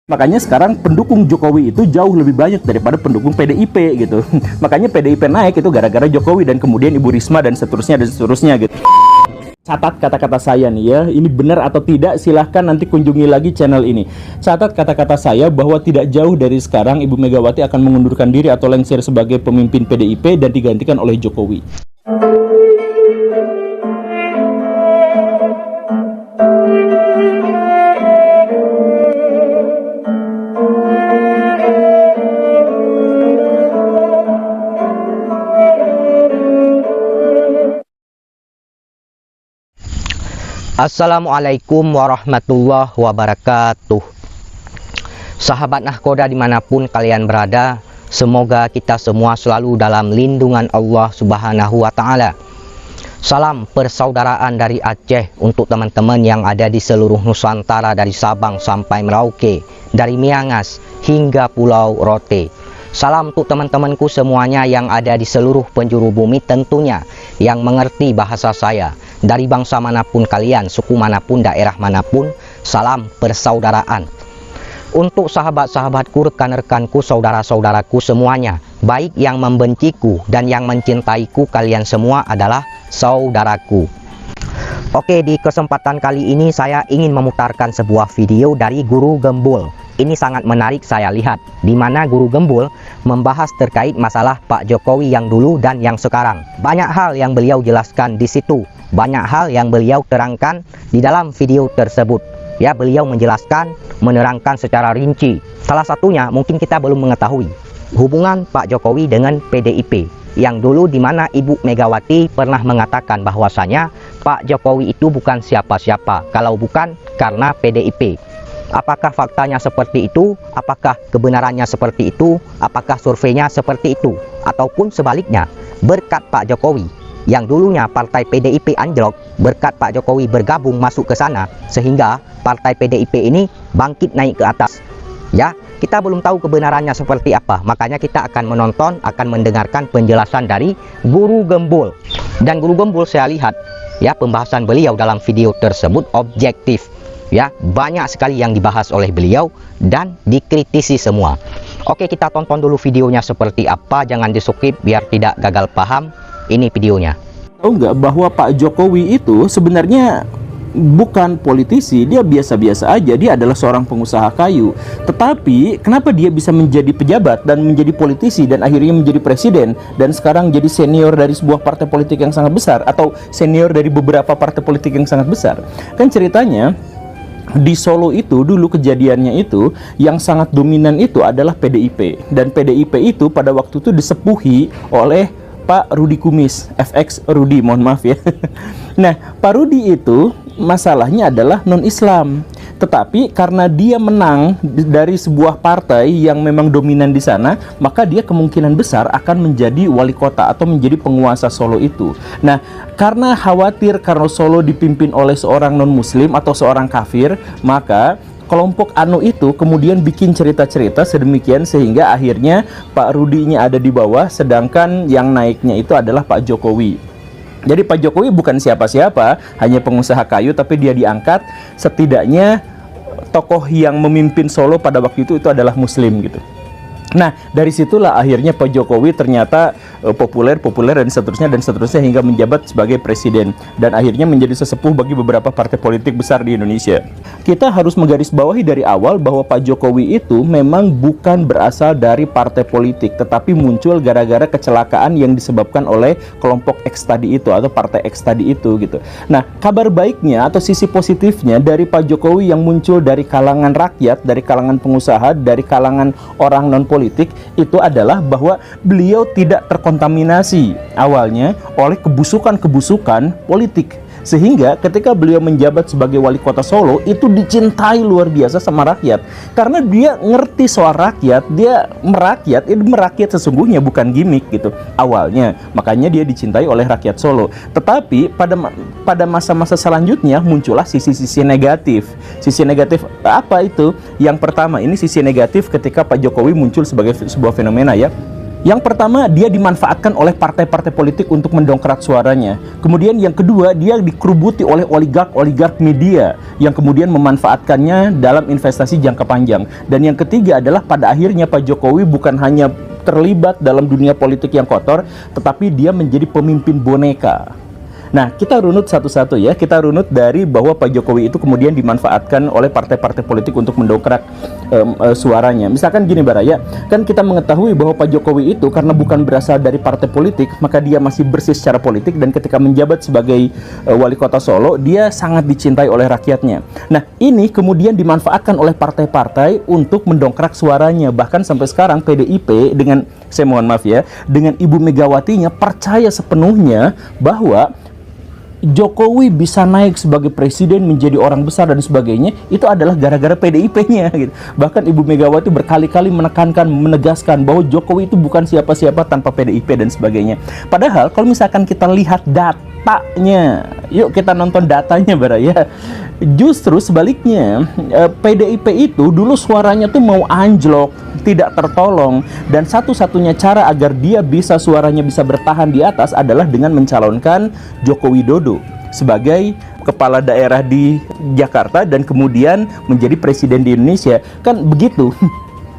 Makanya sekarang pendukung Jokowi itu jauh lebih banyak daripada pendukung PDIP gitu. Makanya PDIP naik itu gara-gara Jokowi dan kemudian Ibu Risma dan seterusnya gitu. Catat kata-kata saya nih ya, ini benar atau tidak silahkan nanti kunjungi lagi channel ini. Catat kata-kata saya bahwa tidak jauh dari sekarang Ibu Megawati akan mengundurkan diri atau lengser sebagai pemimpin PDIP dan digantikan oleh Jokowi. Assalamualaikum warahmatullahi wabarakatuh. Sahabat Nahkoda dimanapun kalian berada, semoga kita semua selalu dalam lindungan Allah Subhanahu wa Ta'ala. Salam persaudaraan dari Aceh untuk teman-teman yang ada di seluruh Nusantara, dari Sabang sampai Merauke, dari Miangas hingga Pulau Rote. Salam untuk teman-temanku semuanya yang ada di seluruh penjuru bumi tentunya, yang mengerti bahasa saya. Dari bangsa manapun kalian, suku manapun, daerah manapun, salam persaudaraan. Untuk sahabat-sahabatku, rekan-rekanku, saudara-saudaraku semuanya, baik yang membenciku dan yang mencintaiku, kalian semua adalah saudaraku. Oke, di kesempatan kali ini saya ingin memutarkan sebuah video dari Guru Gembul. Ini sangat menarik saya lihat, di mana Guru Gembul membahas terkait masalah Pak Jokowi yang dulu dan yang sekarang. Banyak hal yang beliau jelaskan di situ, banyak hal yang beliau terangkan di dalam video tersebut. Ya, beliau menjelaskan, menerangkan secara rinci. Salah satunya mungkin kita belum mengetahui hubungan Pak Jokowi dengan PDIP. Yang dulu di mana Ibu Megawati pernah mengatakan bahwasanya Pak Jokowi itu bukan siapa-siapa kalau bukan karena PDIP. Apakah faktanya seperti itu? Apakah kebenarannya seperti itu? Apakah surveinya seperti itu? Ataupun sebaliknya, berkat Pak Jokowi yang dulunya partai PDIP anjlok, berkat Pak Jokowi bergabung masuk ke sana, sehingga partai PDIP ini bangkit naik ke atas. Ya, kita belum tahu kebenarannya seperti apa. Makanya kita akan menonton, akan mendengarkan penjelasan dari Guru Gembul. Dan Guru Gembul saya lihat, ya, pembahasan beliau dalam video tersebut objektif. Ya, banyak sekali yang dibahas oleh beliau dan dikritisi semua. Oke, kita tonton dulu videonya seperti apa, jangan di-skip biar tidak gagal paham. Ini videonya. Tahu nggak bahwa Pak Jokowi itu sebenarnya bukan politisi, dia biasa-biasa aja, dia adalah seorang pengusaha kayu. Tetapi kenapa dia bisa menjadi pejabat dan menjadi politisi dan akhirnya menjadi presiden dan sekarang jadi senior dari sebuah partai politik yang sangat besar atau senior dari beberapa partai politik yang sangat besar? Kan ceritanya di Solo itu dulu kejadiannya itu yang sangat dominan itu adalah PDIP, dan PDIP itu pada waktu itu disepuhi oleh Pak Rudi Kumis, FX Rudi, mohon maaf ya. Nah, Pak Rudi itu masalahnya adalah non-Islam, tetapi karena dia menang dari sebuah partai yang memang dominan di sana, maka dia kemungkinan besar akan menjadi wali kota atau menjadi penguasa Solo itu. Nah, karena khawatir karena Solo dipimpin oleh seorang non-Muslim atau seorang kafir, maka kelompok Anu itu kemudian bikin cerita-cerita sedemikian sehingga akhirnya Pak Rudinya ada di bawah, sedangkan yang naiknya itu adalah Pak Jokowi. Jadi Pak Jokowi bukan siapa-siapa, hanya pengusaha kayu, tapi dia diangkat setidaknya tokoh yang memimpin Solo pada waktu itu adalah Muslim gitu. Nah, dari situlah akhirnya Pak Jokowi ternyata populer dan seterusnya hingga menjabat sebagai presiden dan akhirnya menjadi sesepuh bagi beberapa partai politik besar di Indonesia. Kita harus menggarisbawahi dari awal bahwa Pak Jokowi itu memang bukan berasal dari partai politik, tetapi muncul gara-gara kecelakaan yang disebabkan oleh kelompok X tadi itu atau partai X tadi itu gitu. Nah, kabar baiknya atau sisi positifnya dari Pak Jokowi yang muncul dari kalangan rakyat, dari kalangan pengusaha, dari kalangan orang non-politik itu adalah bahwa beliau tidak terkontaminasi awalnya oleh kebusukan-kebusukan politik, sehingga ketika beliau menjabat sebagai wali kota Solo itu dicintai luar biasa sama rakyat karena dia ngerti soal rakyat, dia merakyat sesungguhnya, bukan gimmick gitu awalnya. Makanya dia dicintai oleh rakyat Solo. Tetapi pada masa-masa selanjutnya muncullah sisi-sisi negatif. Sisi negatif apa itu? Yang pertama, ini sisi negatif ketika Pak Jokowi muncul sebagai sebuah fenomena ya. Yang pertama, dia dimanfaatkan oleh partai-partai politik untuk mendongkrak suaranya. Kemudian yang kedua, dia dikerubuti oleh oligark media yang kemudian memanfaatkannya dalam investasi jangka panjang. Dan yang ketiga adalah pada akhirnya Pak Jokowi bukan hanya terlibat dalam dunia politik yang kotor, tetapi dia menjadi pemimpin boneka. Nah, kita runut satu-satu ya. Kita runut dari bahwa Pak Jokowi itu kemudian dimanfaatkan oleh partai-partai politik untuk mendongkrak suaranya. Misalkan gini Baraya, kan kita mengetahui bahwa Pak Jokowi itu karena bukan berasal dari partai politik, maka dia masih bersih secara politik, dan ketika menjabat sebagai wali kota Solo, dia sangat dicintai oleh rakyatnya. Nah, ini kemudian dimanfaatkan oleh partai-partai untuk mendongkrak suaranya. Bahkan sampai sekarang PDIP dengan, saya mohon maaf ya, dengan Ibu Megawatinya percaya sepenuhnya bahwa Jokowi bisa naik sebagai presiden, menjadi orang besar dan sebagainya, itu adalah gara-gara PDIP-nya gitu. Bahkan Ibu Megawati berkali-kali menekankan, menegaskan bahwa Jokowi itu bukan siapa-siapa tanpa PDIP dan sebagainya. Padahal kalau misalkan kita lihat datanya, yuk kita nonton datanya Baraya, justru sebaliknya, PDIP itu dulu suaranya tuh mau anjlok, tidak tertolong, dan satu-satunya cara agar dia bisa suaranya bisa bertahan di atas adalah dengan mencalonkan Joko Widodo sebagai kepala daerah di Jakarta dan kemudian menjadi presiden di Indonesia. Kan begitu.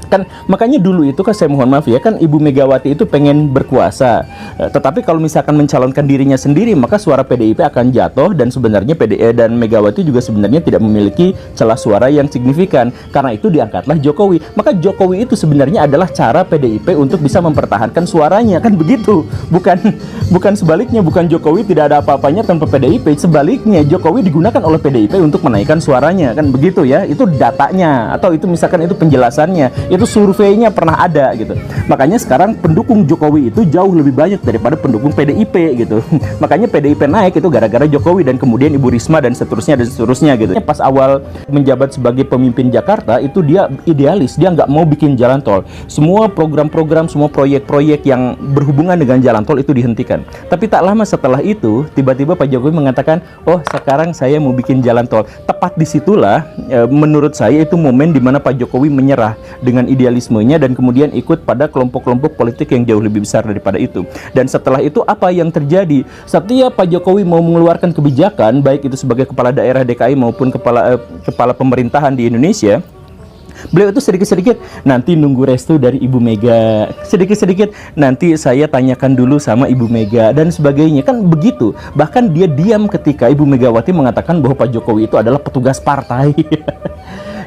Kan makanya dulu itu kan, saya mohon maaf ya, kan Ibu Megawati itu pengen berkuasa, tetapi kalau misalkan mencalonkan dirinya sendiri, maka suara PDIP akan jatuh, dan sebenarnya PDIP dan Megawati juga sebenarnya tidak memiliki celah suara yang signifikan. Karena itu diangkatlah Jokowi. Maka Jokowi itu sebenarnya adalah cara PDIP untuk bisa mempertahankan suaranya, kan begitu. Bukan sebaliknya, bukan Jokowi tidak ada apa-apanya tanpa PDIP. Sebaliknya, Jokowi digunakan oleh PDIP untuk menaikkan suaranya, kan begitu ya. Itu datanya, atau itu misalkan itu penjelasannya, itu surveinya pernah ada gitu. Makanya sekarang pendukung Jokowi itu jauh lebih banyak daripada pendukung PDIP gitu. Makanya PDIP naik itu gara-gara Jokowi dan kemudian Ibu Risma dan seterusnya gitu. Pas awal menjabat sebagai pemimpin Jakarta itu dia idealis, dia nggak mau bikin jalan tol. Semua program-program, semua proyek-proyek yang berhubungan dengan jalan tol itu dihentikan. Tapi tak lama setelah itu tiba-tiba Pak Jokowi mengatakan, oh sekarang saya mau bikin jalan tol. Tepat disitulah menurut saya itu momen dimana Pak Jokowi menyerah dengan idealismenya dan kemudian ikut pada kelompok-kelompok politik yang jauh lebih besar daripada itu. Dan setelah itu apa yang terjadi? Setiap Pak Jokowi mau mengeluarkan kebijakan, baik itu sebagai kepala daerah DKI maupun kepala pemerintahan di Indonesia, beliau itu sedikit-sedikit nanti nunggu restu dari Ibu Mega, sedikit-sedikit nanti saya tanyakan dulu sama Ibu Mega dan sebagainya, kan begitu. Bahkan dia diam ketika Ibu Megawati mengatakan bahwa Pak Jokowi itu adalah petugas partai.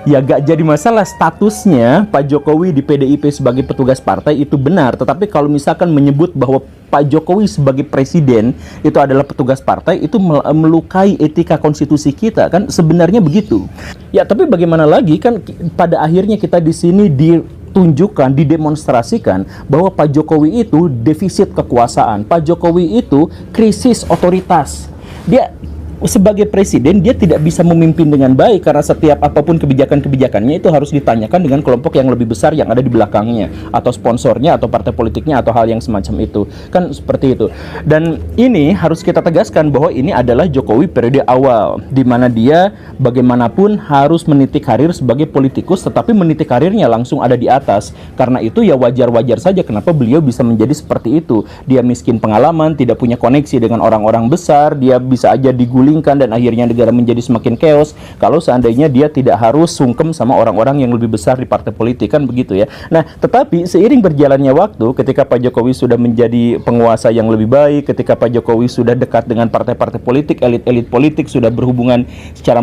Ya gak jadi masalah statusnya Pak Jokowi di PDIP sebagai petugas partai itu benar, tetapi kalau misalkan menyebut bahwa Pak Jokowi sebagai presiden itu adalah petugas partai, itu melukai etika konstitusi kita, kan sebenarnya begitu. Ya tapi bagaimana lagi, kan pada akhirnya kita di sini ditunjukkan, didemonstrasikan bahwa Pak Jokowi itu defisit kekuasaan, Pak Jokowi itu krisis otoritas. Dia sebagai presiden dia tidak bisa memimpin dengan baik karena setiap apapun kebijakan-kebijakannya itu harus ditanyakan dengan kelompok yang lebih besar yang ada di belakangnya, atau sponsornya, atau partai politiknya, atau hal yang semacam itu, kan seperti itu. Dan ini harus kita tegaskan bahwa ini adalah Jokowi periode awal di mana dia bagaimanapun harus meniti karir sebagai politikus, tetapi meniti karirnya langsung ada di atas. Karena itu ya wajar-wajar saja kenapa beliau bisa menjadi seperti itu. Dia miskin pengalaman, tidak punya koneksi dengan orang-orang besar, dia bisa aja digulingkan dan akhirnya negara menjadi semakin chaos kalau seandainya dia tidak harus sungkem sama orang-orang yang lebih besar di partai politik, kan begitu ya. Nah, tetapi seiring berjalannya waktu, ketika Pak Jokowi sudah menjadi penguasa yang lebih baik, ketika Pak Jokowi sudah dekat dengan partai-partai politik, elit-elit politik, sudah berhubungan secara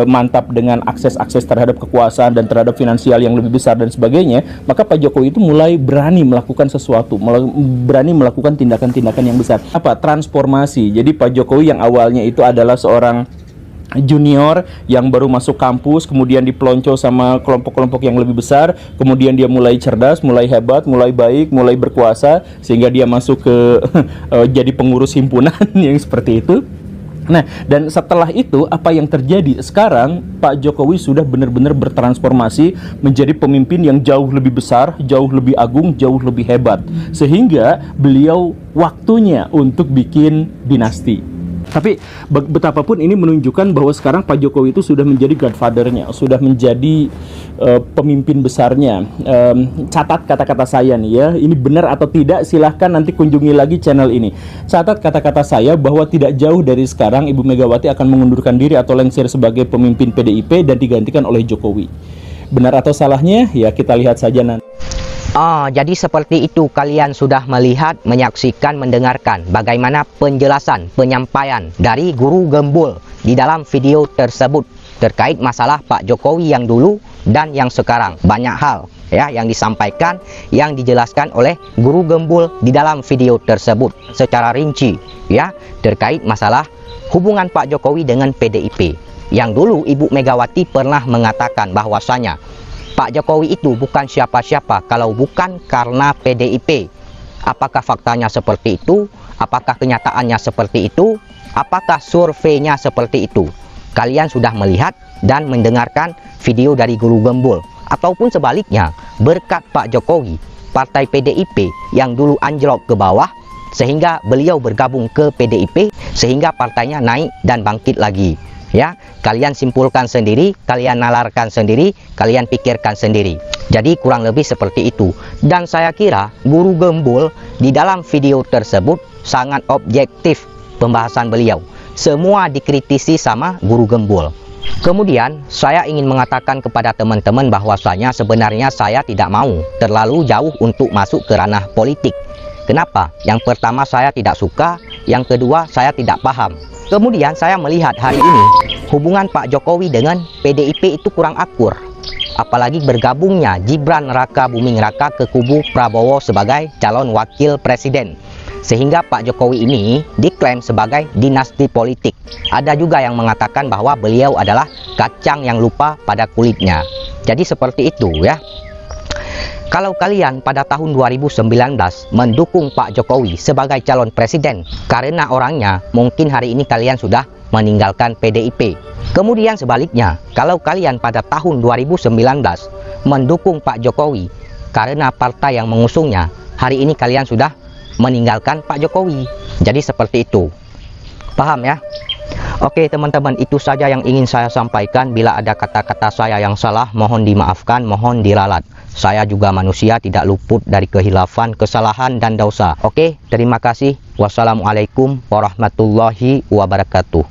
mantap dengan akses-akses terhadap kekuasaan dan terhadap finansial yang lebih besar dan sebagainya, maka Pak Jokowi itu mulai berani melakukan sesuatu, berani melakukan tindakan-tindakan yang besar. Apa? Transformasi. Jadi Pak Jokowi yang awalnya itu adalah seorang junior yang baru masuk kampus, kemudian dipelonco sama kelompok-kelompok yang lebih besar, kemudian dia mulai cerdas, mulai hebat, mulai baik, mulai berkuasa, sehingga dia masuk ke jadi pengurus himpunan yang seperti itu. Nah, dan setelah itu apa yang terjadi? Sekarang Pak Jokowi sudah benar-benar bertransformasi menjadi pemimpin yang jauh lebih besar, jauh lebih agung, jauh lebih hebat, sehingga beliau waktunya untuk bikin dinasti. Tapi betapapun ini menunjukkan bahwa sekarang Pak Jokowi itu sudah menjadi godfather-nya, sudah menjadi pemimpin besarnya. Catat kata-kata saya nih ya, ini benar atau tidak silahkan nanti kunjungi lagi channel ini. Catat kata-kata saya bahwa tidak jauh dari sekarang Ibu Megawati akan mengundurkan diri atau lengser sebagai pemimpin PDIP dan digantikan oleh Jokowi. Benar atau salahnya ya kita lihat saja nanti. Jadi seperti itu, kalian sudah melihat, menyaksikan, mendengarkan bagaimana penjelasan, penyampaian dari Guru Gembul di dalam video tersebut terkait masalah Pak Jokowi yang dulu dan yang sekarang. Banyak hal ya yang disampaikan, yang dijelaskan oleh Guru Gembul di dalam video tersebut secara rinci ya terkait masalah hubungan Pak Jokowi dengan PDIP. Yang dulu Ibu Megawati pernah mengatakan bahwasanya Pak Jokowi itu bukan siapa-siapa kalau bukan karena PDIP. Apakah faktanya seperti itu? Apakah kenyataannya seperti itu? Apakah surveinya seperti itu? Kalian sudah melihat dan mendengarkan video dari Guru Gembul. Ataupun sebaliknya, berkat Pak Jokowi, partai PDIP yang dulu anjlok ke bawah, sehingga beliau bergabung ke PDIP, sehingga partainya naik dan bangkit lagi. Ya, kalian simpulkan sendiri, kalian nalarkan sendiri, kalian pikirkan sendiri. Jadi kurang lebih seperti itu. Dan saya kira Guru Gembul di dalam video tersebut sangat objektif pembahasan beliau. Semua dikritisi sama Guru Gembul. Kemudian saya ingin mengatakan kepada teman-teman bahwasanya sebenarnya saya tidak mau terlalu jauh untuk masuk ke ranah politik. Kenapa? Yang pertama saya tidak suka, yang kedua saya tidak paham. Kemudian saya melihat hari ini hubungan Pak Jokowi dengan PDIP itu kurang akur. Apalagi bergabungnya Gibran Raka Buming Raka ke kubu Prabowo sebagai calon wakil presiden. Sehingga Pak Jokowi ini diklaim sebagai dinasti politik. Ada juga yang mengatakan bahwa beliau adalah kacang yang lupa pada kulitnya. Jadi seperti itu ya. Kalau kalian pada tahun 2019 mendukung Pak Jokowi sebagai calon presiden karena orangnya, mungkin hari ini kalian sudah meninggalkan PDIP. Kemudian sebaliknya, kalau kalian pada tahun 2019 mendukung Pak Jokowi karena partai yang mengusungnya, hari ini kalian sudah meninggalkan Pak Jokowi. Jadi seperti itu. Paham ya? Oke teman-teman, itu saja yang ingin saya sampaikan. Bila ada kata-kata saya yang salah, mohon dimaafkan, mohon diralat. Saya juga manusia, tidak luput dari kehilafan, kesalahan, dan dosa. Oke, terima kasih. Wassalamualaikum warahmatullahi wabarakatuh.